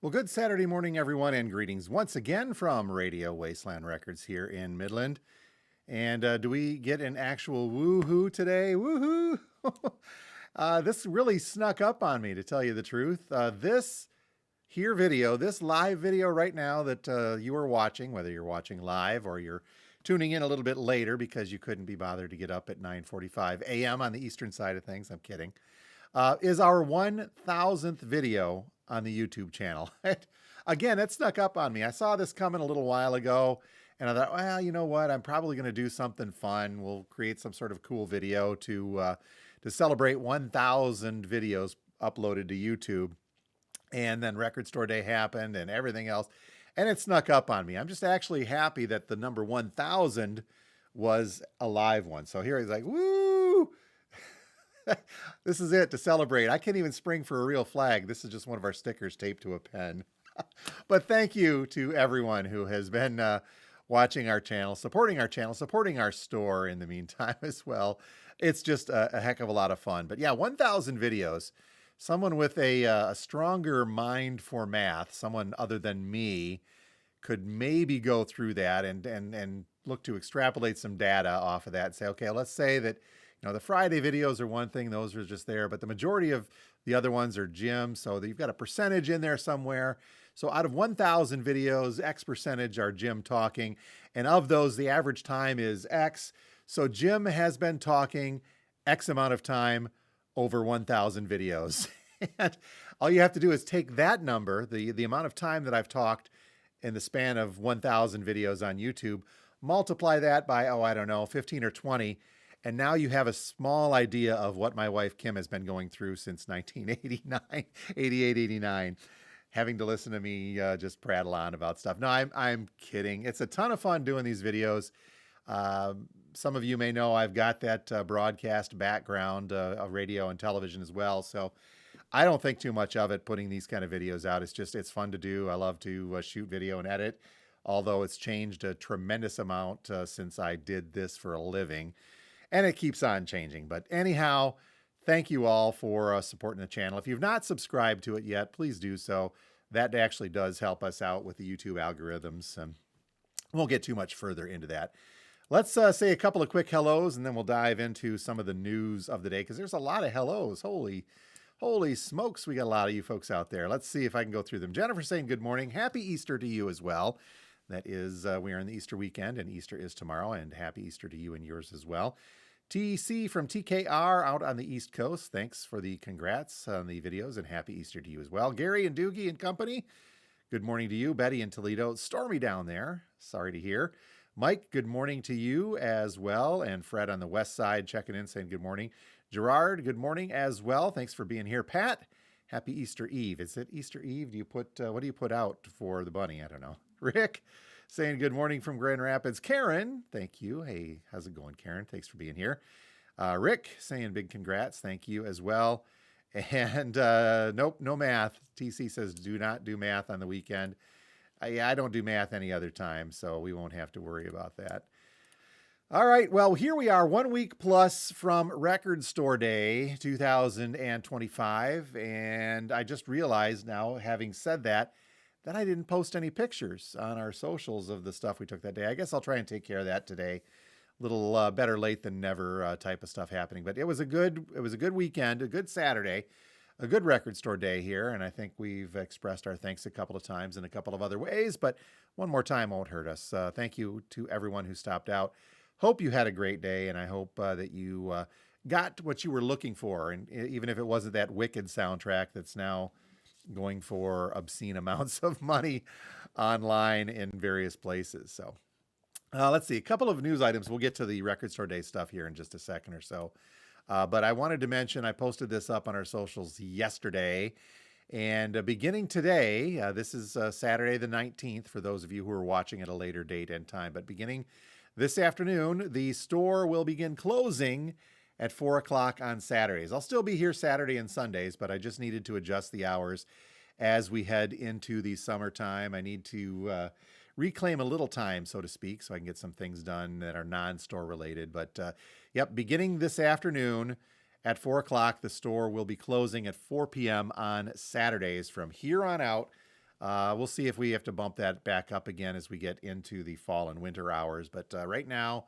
Well, good Saturday morning, everyone, and greetings once again from Radio Wasteland Records here in Midland. And do we get an actual woohoo today? Woohoo! This really snuck up on me, to tell you the truth. This live video right now that you are watching, whether you're watching live or you're tuning in a little bit later because you couldn't be bothered to get up at 9:45 a.m. on the eastern side of things. I'm kidding. Is our 1,000th video on the YouTube channel. Again, it snuck up on me. I saw this coming a little while ago, and I thought, well, you know what? I'm probably going to do something fun. We'll create some sort of cool video to celebrate 1,000 videos uploaded to YouTube. And then Record Store Day happened and everything else, and it snuck up on me. I'm just actually happy that the number 1,000 was a live one. So here he's like, woo! This is it to celebrate. I can't even spring for a real flag. This is just one of our stickers taped to a pen. But thank you to everyone who has been watching our channel, supporting our store in the meantime as well. It's just a heck of a lot of fun. But yeah, 1,000 videos. Someone with a stronger mind for math, someone other than me, could maybe go through that and look to extrapolate some data off of that and say, okay, let's say that the Friday videos are one thing, those are just there, but the majority of the other ones are Jim, so you've got a percentage in there somewhere. So out of 1,000 videos, X percentage are Jim talking, and of those, the average time is X. So Jim has been talking X amount of time over 1,000 videos. And all you have to do is take that number, the amount of time that I've talked in the span of 1,000 videos on YouTube, multiply that by, I don't know, 15 or 20, and now you have a small idea of what my wife Kim has been going through since 1989, 88, 89, having to listen to me just prattle on about stuff. No, I'm kidding. It's a ton of fun doing these videos. Some of you may know I've got that broadcast background of radio and television as well. So I don't think too much of it putting these kind of videos out. It's fun to do. I love to shoot video and edit, although it's changed a tremendous amount since I did this for a living. And it keeps on changing. But anyhow, thank you all for supporting the channel. If you've not subscribed to it yet, please do so. That actually does help us out with the YouTube algorithms. And won't get too much further into that. Let's say a couple of quick hellos, and then we'll dive into some of the news of the day, because there's a lot of hellos. Holy smokes, we got a lot of you folks out there. Let's see if I can go through them. Jennifer saying good morning. Happy Easter to you as well. That is, we are in the Easter weekend, and Easter is tomorrow, and happy Easter to you and yours as well. TC from TKR out on the East Coast. Thanks for the congrats on the videos, and happy Easter to you as well. Gary and Doogie and company, good morning to you. Betty in Toledo, stormy down there. Sorry to hear. Mike, good morning to you as well. And Fred on the west side checking in, saying good morning. Gerard, good morning as well. Thanks for being here. Pat, happy Easter Eve. Is it Easter Eve? Do you put what do you put out for the bunny? I don't know. Rick saying good morning from Grand Rapids. Karen, thank you. Hey, how's it going, Karen? Thanks for being here. Rick saying big congrats. Thank you as well. And nope, no math. TC says do not do math on the weekend. I don't do math any other time, so we won't have to worry about that. All right, well, here we are 1 week plus from Record Store Day 2025, and I just realized now, having said that I didn't post any pictures on our socials of the stuff we took that day. I guess I'll try and take care of that today. A little better late than never type of stuff happening, but it was a good weekend, a good Saturday, a good Record Store Day here, and I think we've expressed our thanks a couple of times in a couple of other ways, but one more time won't hurt us. Thank you to everyone who stopped out. Hope you had a great day, and I hope that you got what you were looking for, and even if it wasn't that Wicked soundtrack that's now going for obscene amounts of money online in various places. So let's see, a couple of news items. We'll get to the Record Store Day stuff here in just a second or so. But I wanted to mention, I posted this up on our socials yesterday, and beginning today, this is Saturday the 19th for those of you who are watching at a later date and time, but beginning this afternoon, the store will begin closing at 4 o'clock on Saturdays. I'll still be here Saturday and Sundays, but I just needed to adjust the hours as we head into the summertime. I need to reclaim a little time, so to speak, so I can get some things done that are non-store related. But yep, beginning this afternoon at 4 o'clock, the store will be closing at 4 p.m. on Saturdays from here on out We'll see if we have to bump that back up again as we get into the fall and winter hours. But right now,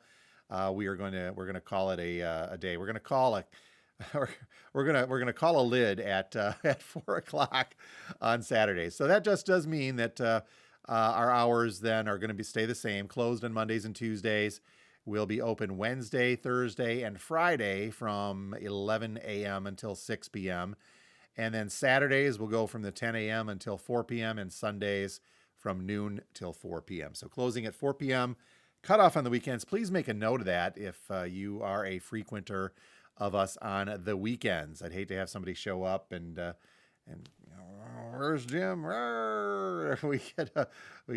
we're gonna call it a day. We're gonna call a we're gonna call a lid at at 4 o'clock on Saturday. So that just does mean that our hours then are going to stay the same. Closed on Mondays and Tuesdays. We'll be open Wednesday, Thursday, and Friday from 11 a.m. until 6 p.m. And then Saturdays will go from the 10 a.m. until 4 p.m. and Sundays from noon till 4 p.m. So closing at 4 p.m. Cutoff on the weekends. Please make a note of that if you are a frequenter of us on the weekends. I'd hate to have somebody show up and where's Jim? We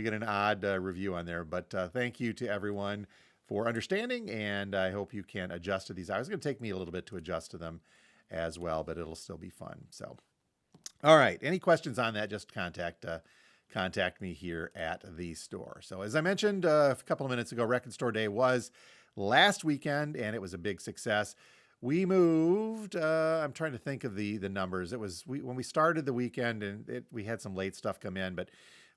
get an odd review on there. But thank you to everyone for understanding, and I hope you can adjust to these hours. It's going to take me a little bit to adjust to them as well, but it'll still be fun. So, all right. Any questions on that? Just contact me here at the store. So, as I mentioned a couple of minutes ago, Record Store Day was last weekend, and it was a big success. We moved. I'm trying to think of the numbers. It was when we started the weekend, and we had some late stuff come in, but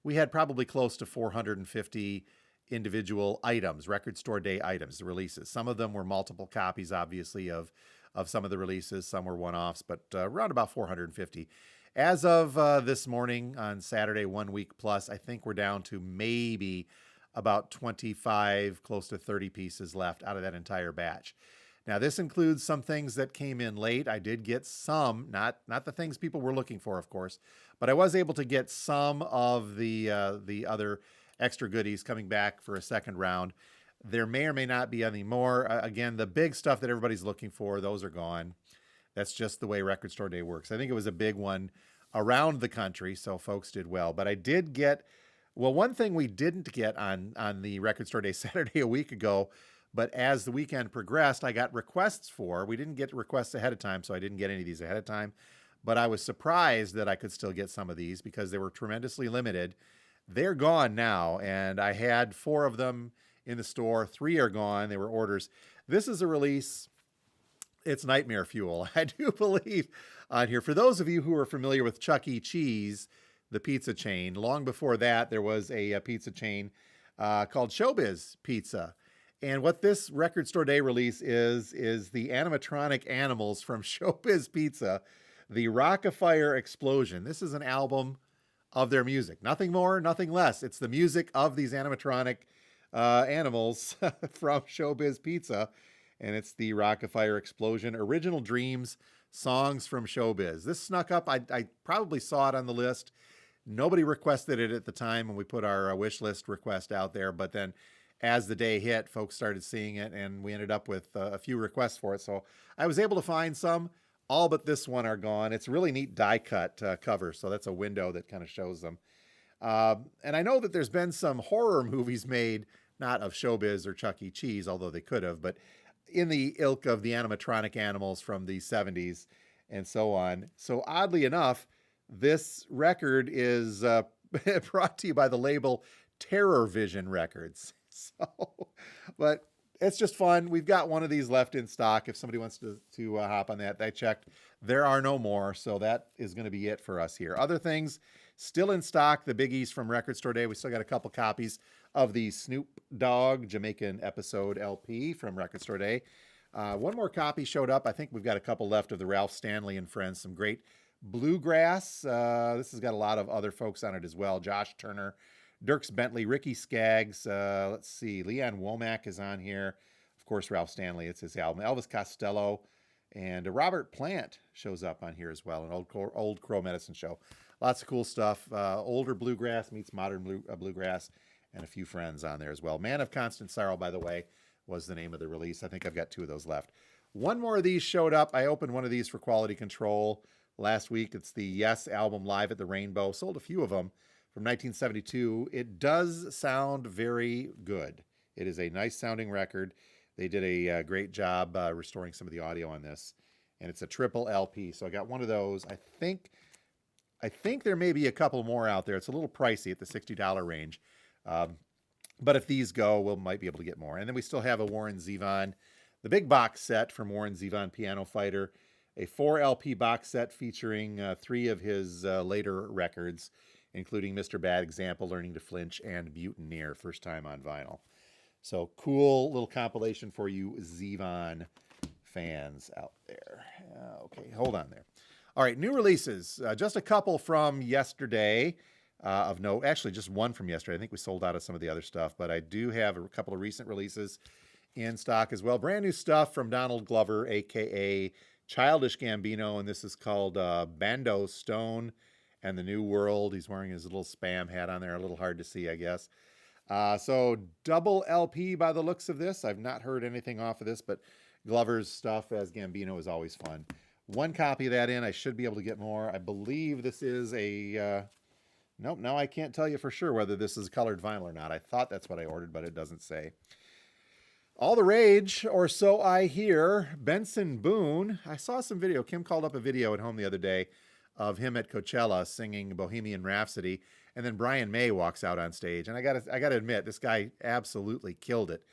we had probably close to 450 individual items, Record Store Day items, the releases. Some of them were multiple copies, obviously, of some of the releases. Some were one-offs, but around about 450. As of this morning on Saturday, 1 week plus, I think we're down to maybe about 25, close to 30 pieces left out of that entire batch. Now, this includes some things that came in late. I did get some, not the things people were looking for, of course, but I was able to get some of the other extra goodies coming back for a second round. There may or may not be any more. Again, the big stuff that everybody's looking for, those are gone. That's just the way Record Store Day works. I think it was a big one around the country, so folks did well. But I did get, well, one thing we didn't get on the Record Store Day Saturday a week ago, but as the weekend progressed, I got requests for. We didn't get requests ahead of time, so I didn't get any of these ahead of time. But I was surprised that I could still get some of these because they were tremendously limited. They're gone now, and I had 4 of them in the store. 3 are gone. They were orders. This is a release. It's Nightmare Fuel, I do believe, on here. For those of you who are familiar with Chuck E. Cheese, the pizza chain, long before that, there was a pizza chain called Showbiz Pizza. And what this Record Store Day release is the animatronic animals from Showbiz Pizza, the Rock-afire Explosion. This is an album of their music. Nothing more, nothing less. It's the music of these animatronic animals from Showbiz Pizza. And it's the Rock-afire Explosion, Original Dreams, Songs from Showbiz. This snuck up. I probably saw it on the list. Nobody requested it at the time when we put our wish list request out there. But then as the day hit, folks started seeing it, and we ended up with a few requests for it. So I was able to find some. All but this one are gone. It's a really neat die cut cover, so that's a window that kind of shows them. And I know that there's been some horror movies made, not of Showbiz or Chuck E. Cheese, although they could have, but in the ilk of the animatronic animals from the 70s and so on. So oddly enough, this record is brought to you by the label Terror Vision Records. So, but it's just fun. We've got one of these left in stock. If somebody wants to hop on that, I checked. There are no more. So that is going to be it for us here. Other things still in stock. The biggies from Record Store Day. We still got a couple copies of the Snoop Dogg Jamaican Episode LP from Record Store Day. One more copy showed up. I think we've got a couple left of the Ralph Stanley and Friends. Some great bluegrass. This has got a lot of other folks on it as well. Josh Turner, Dierks Bentley, Ricky Skaggs. Let's see. Leanne Womack is on here. Of course, Ralph Stanley. It's his album. Elvis Costello. And Robert Plant shows up on here as well. An old Crow Medicine Show. Lots of cool stuff. Older bluegrass meets modern bluegrass. And a few friends on there as well. Man of Constant Sorrow, by the way, was the name of the release. I think I've got 2 of those left. One more of these showed up. I opened one of these for quality control last week. It's the Yes album, Live at the Rainbow. Sold a few of them from 1972. It does sound very good. It is a nice sounding record. They did a great job restoring some of the audio on this. And it's a triple LP. So I got one of those. I think there may be a couple more out there. It's a little pricey at the $60 range. But if these go, we might be able to get more. And then we still have a Warren Zevon, the big box set from Warren Zevon Piano Fighter, a 4 LP box set featuring 3 of his later records, including Mr. Bad Example, Learning to Flinch, and Mutineer, first time on vinyl. So cool little compilation for you Zevon fans out there. Okay, hold on there. All right, new releases. Just a couple from yesterday of note. Actually, just one from yesterday. I think we sold out of some of the other stuff, but I do have a couple of recent releases in stock as well. Brand new stuff from Donald Glover, a.k.a. Childish Gambino, and this is called Bando Stone and the New World. He's wearing his little spam hat on there, a little hard to see, I guess. So double LP by the looks of this. I've not heard anything off of this, but Glover's stuff as Gambino is always fun. One copy of that in. I should be able to get more. I believe this is a... nope, now I can't tell you for sure whether this is colored vinyl or not. I thought that's what I ordered, but it doesn't say. All the Rage, or so I hear. Benson Boone. I saw some video. Kim called up a video at home the other day of him at Coachella singing Bohemian Rhapsody, and then Brian May walks out on stage. And I gotta admit, this guy absolutely killed it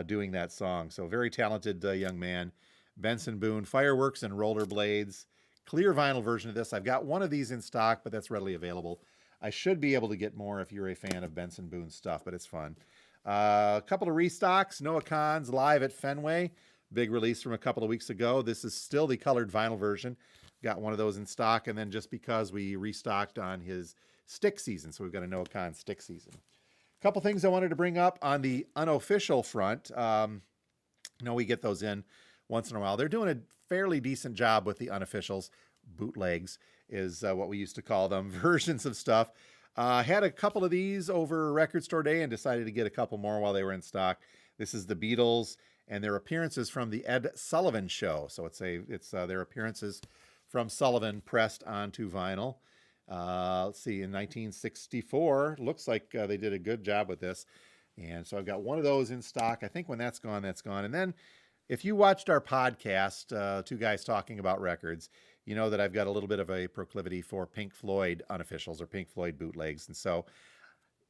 doing that song. So very talented young man. Benson Boone, Fireworks and Rollerblades. Clear vinyl version of this. I've got one of these in stock, but that's readily available. I should be able to get more if you're a fan of Benson Boone's stuff, but it's fun. A couple of restocks. Noah Kahan's Live at Fenway. Big release from a couple of weeks ago. This is still the colored vinyl version. Got one of those in stock, and then just because we restocked on his stick season, so we've got a Noah Kahan stick season. A couple things I wanted to bring up on the unofficial front. We get those in once in a while. They're doing a fairly decent job with the unofficials. Bootlegs is what we used to call them. Versions of stuff. Had a couple of these over Record Store Day and decided to get a couple more while they were in stock. This is the Beatles and their appearances from the Ed Sullivan Show. So it's their appearances from Sullivan pressed onto vinyl. Let's see, in 1964. Looks like they did a good job with this. And so I've got one of those in stock. I think when that's gone, that's gone. And then if you watched our podcast, Two Guys Talking About Records, you know that I've got a little bit of a proclivity for Pink Floyd unofficials or Pink Floyd bootlegs. And so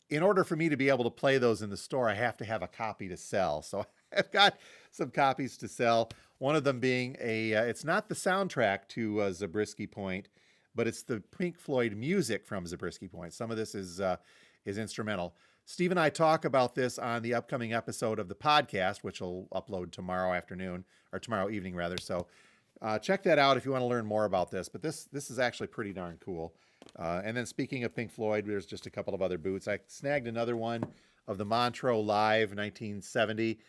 in order for me to be able to play those in the store, I have to have a copy to sell. So I've got some copies to sell. One of them being it's not the soundtrack to Zabriskie Point, but it's the Pink Floyd music from Zabriskie Point. Some of this is instrumental. Steve and I talk about this on the upcoming episode of the podcast, which will upload tomorrow afternoon, or tomorrow evening rather. So check that out if you want to learn more about this. But this is actually pretty darn cool. And then speaking of Pink Floyd, there's just a couple of other boots. I snagged another one of the Montreux Live 1970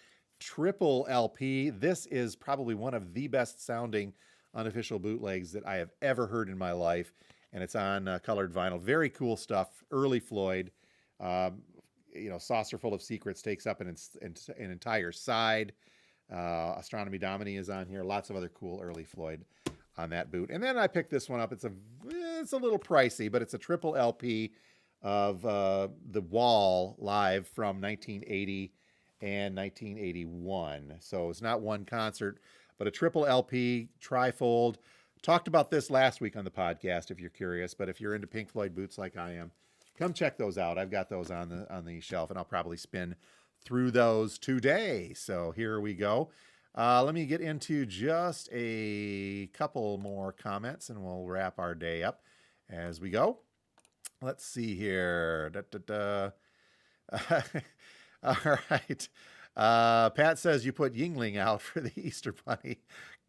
triple LP. This is probably one of the best sounding unofficial bootlegs that I have ever heard in my life. And it's on colored vinyl. Very cool stuff. Early Floyd. Saucer Full of Secrets takes up an entire side. Astronomy Domini is on here. Lots of other cool early Floyd on that boot. And then I picked this one up. It's a little pricey, but it's a triple LP of The Wall live from 1980 and 1981. So it's not one concert, but a triple LP, trifold. Talked about this last week on the podcast if you're curious, but if you're into Pink Floyd boots like I am, come check those out. I've got those on the shelf, and I'll probably spin through those today. So here we go. Let me get into just a couple more comments, and we'll wrap our day up as we go. Let's see here. All right. Pat says you put Yingling out for the Easter Bunny.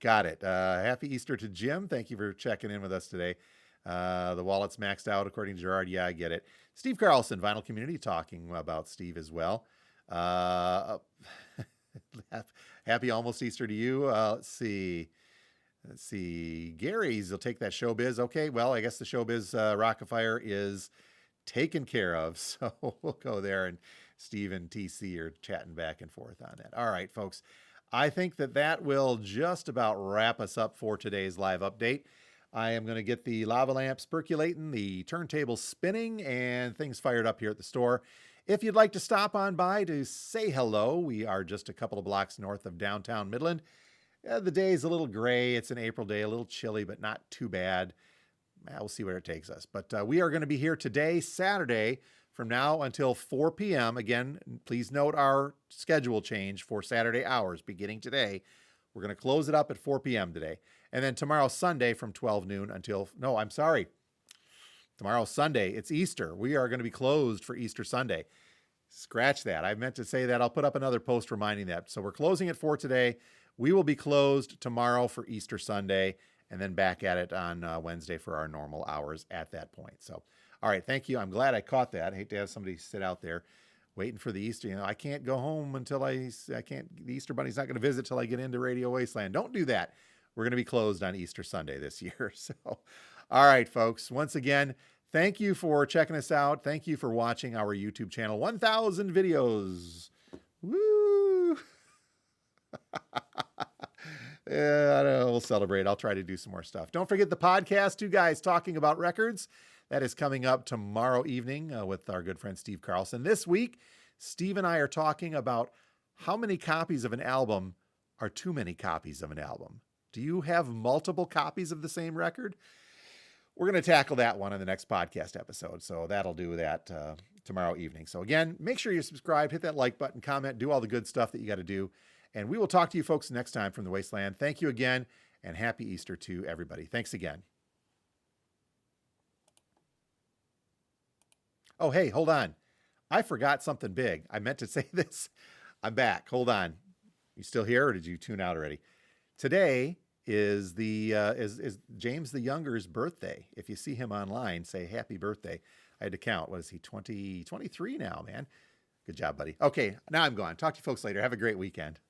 Got it. Happy Easter to Jim. Thank you for checking in with us today. The wallet's maxed out, according to Gerard. Yeah, I get it. Steve Carlson, Vinyl Community, talking about Steve as well. Happy almost Easter to you. Let's see. Gary's will take that showbiz. Okay, well, I guess the showbiz Rockafire is taken care of. So we'll go there, and Steve and TC are chatting back and forth on that. All right, folks. I think that will just about wrap us up for today's live update. I am going to get the lava lamps percolating, the turntable spinning, and things fired up here at the store. If you'd like to stop on by to say hello, we are just a couple of blocks north of downtown Midland. The day is a little gray. It's an April day, a little chilly, but not too bad. We'll see where it takes us. But we are going to be here today, Saturday, from now until 4 p.m. Again, please note our schedule change for Saturday hours beginning today. We're going to close it up at 4 p.m. today. And then tomorrow, Sunday, from 12 noon until... No, I'm sorry. Tomorrow's Sunday. It's Easter. We are going to be closed for Easter Sunday. Scratch that. I meant to say that. I'll put up another post reminding that. So we're closing at 4 today. We will be closed tomorrow for Easter Sunday, and then back at it on Wednesday for our normal hours at that point. So, all right, thank you. I'm glad I caught that. I hate to have somebody sit out there waiting for the Easter. You know, I can't go home until I can't, the Easter Bunny's not going to visit till I get into Radio Wasteland. Don't do that. We're going to be closed on Easter Sunday this year. So, all right, folks, once again, thank you for checking us out. Thank you for watching our YouTube channel. 1,000 videos. Woo! Yeah, I don't know. We'll celebrate. I'll try to do some more stuff. Don't forget the podcast, Two Guys Talking About Records. That is coming up tomorrow evening with our good friend Steve Carlson. This week, Steve and I are talking about how many copies of an album are too many copies of an album. Do you have multiple copies of the same record? We're going to tackle that one in the next podcast episode. So that'll do that tomorrow evening. So again, make sure you subscribe, hit that like button, comment, do all the good stuff that you got to do. And we will talk to you folks next time from the Wasteland. Thank you again, and happy Easter to everybody. Thanks again. Oh, hey, hold on. I forgot something big. I meant to say this. I'm back. Hold on. You still here, or did you tune out already? Today is is James the Younger's birthday. If you see him online, say happy birthday. I had to count. What is he, 23 now, man? Good job, buddy. Okay, now I'm gone. Talk to you folks later. Have a great weekend.